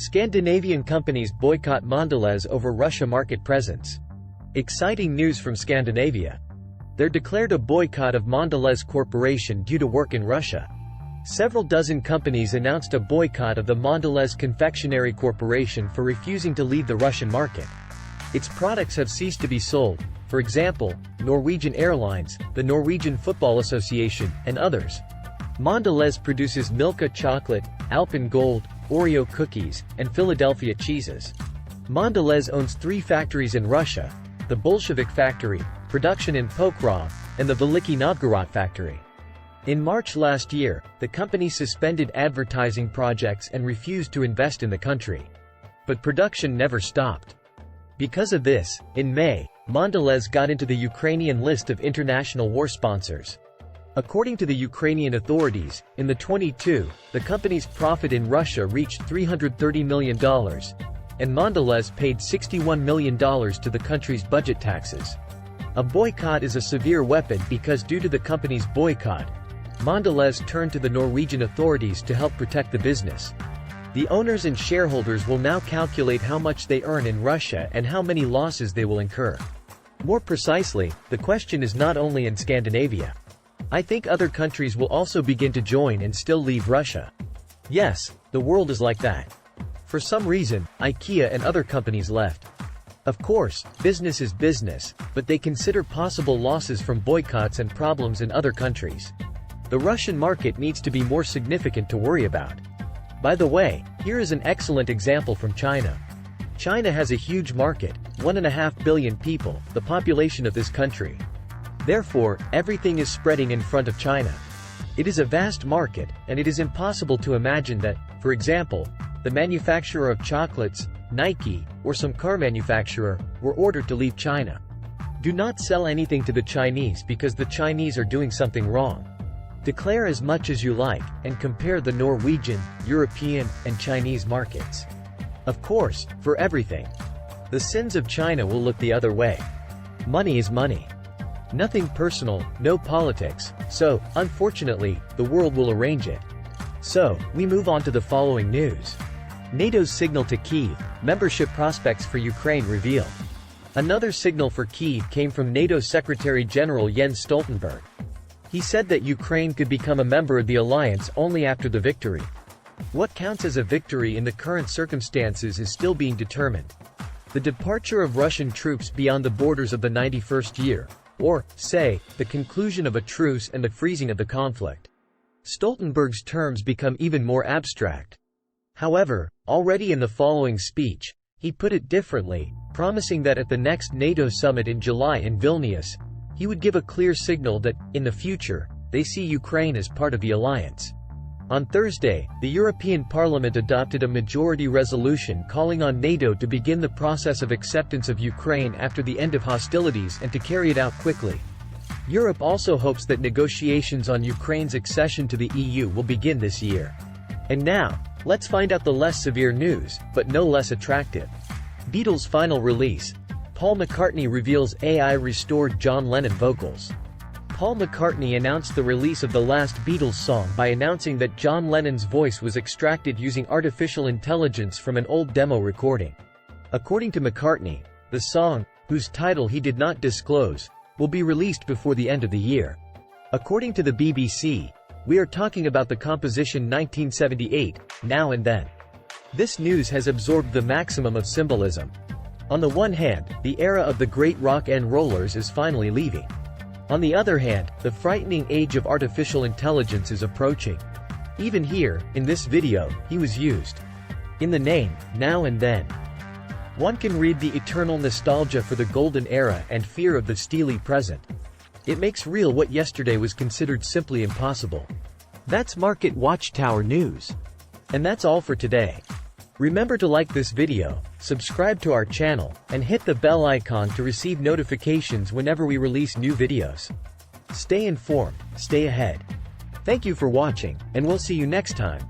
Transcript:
Scandinavian companies boycott Mondelez over Russia market presence. Exciting news from Scandinavia. They're declared a boycott of Mondelez Corporation due to work in Russia. Several dozen companies announced a boycott of the Mondelez Confectionery Corporation for refusing to leave the Russian market. Its products have ceased to be sold, for example, Norwegian Airlines, the Norwegian Football Association, and others. Mondelez produces Milka chocolate, Alpen Gold, Oreo cookies, and Philadelphia cheeses. Mondelez owns 3 factories in Russia: the Bolshevik factory, production in Pokrov, and the Veliki Novgorod factory. In March last year, the company suspended advertising projects and refused to invest in the country. But production never stopped. Because of this, in May, Mondelez got into the Ukrainian list of international war sponsors. According to the Ukrainian authorities, in the 22, the company's profit in Russia reached $330 million, and Mondelez paid $61 million to the country's budget taxes. A boycott is a severe weapon because due to the company's boycott, Mondelez turned to the Norwegian authorities to help protect the business. The owners and shareholders will now calculate how much they earn in Russia and how many losses they will incur. More precisely, the question is not only in Scandinavia. I think other countries will also begin to join and still leave Russia. Yes, the world is like that. For some reason, IKEA and other companies left. Of course, business is business, but they consider possible losses from boycotts and problems in other countries. The Russian market needs to be more significant to worry about. By the way, here is an excellent example from China. China has a huge market, 1.5 billion people, the population of this country. Therefore, everything is spreading in front of China. It is a vast market, and it is impossible to imagine that, for example, the manufacturer of chocolates, Nike, or some car manufacturer, were ordered to leave China. Do not sell anything to the Chinese because the Chinese are doing something wrong. Declare as much as you like, and compare the Norwegian, European, and Chinese markets. Of course, for everything. The sins of China will look the other way. Money is money. Nothing personal, no politics, so, unfortunately, the world will arrange it. So, we move on to the following news. NATO's signal to Kyiv, membership prospects for Ukraine revealed. Another signal for Kyiv came from NATO Secretary-General Jens Stoltenberg. He said that Ukraine could become a member of the alliance only after the victory. What counts as a victory in the current circumstances is still being determined. The departure of Russian troops beyond the borders of the 91st year, or, say, the conclusion of a truce and the freezing of the conflict. Stoltenberg's terms become even more abstract. However, already in the following speech, he put it differently, promising that at the next NATO summit in July in Vilnius, he would give a clear signal that, in the future, they see Ukraine as part of the alliance. On Thursday, the European Parliament adopted a majority resolution calling on NATO to begin the process of acceptance of Ukraine after the end of hostilities and to carry it out quickly. Europe also hopes that negotiations on Ukraine's accession to the EU will begin this year. And now, let's find out the less severe news, but no less attractive. Beatles' final release. Paul McCartney reveals AI restored John Lennon vocals. Paul McCartney announced the release of the last Beatles song by announcing that John Lennon's voice was extracted using artificial intelligence from an old demo recording. According to McCartney, the song, whose title he did not disclose, will be released before the end of the year. According to the BBC, we are talking about the composition 1978, Now and Then. This news has absorbed the maximum of symbolism. On the one hand, the era of the great rock and rollers is finally leaving. On the other hand, the frightening age of artificial intelligence is approaching. Even here, in this video, he was used. In the name, Now and Then. One can read the eternal nostalgia for the golden era and fear of the steely present. It makes real what yesterday was considered simply impossible. That's Market Watchtower News. And that's all for today. Remember to like this video, subscribe to our channel, and hit the bell icon to receive notifications whenever we release new videos. Stay informed, stay ahead. Thank you for watching, and we'll see you next time.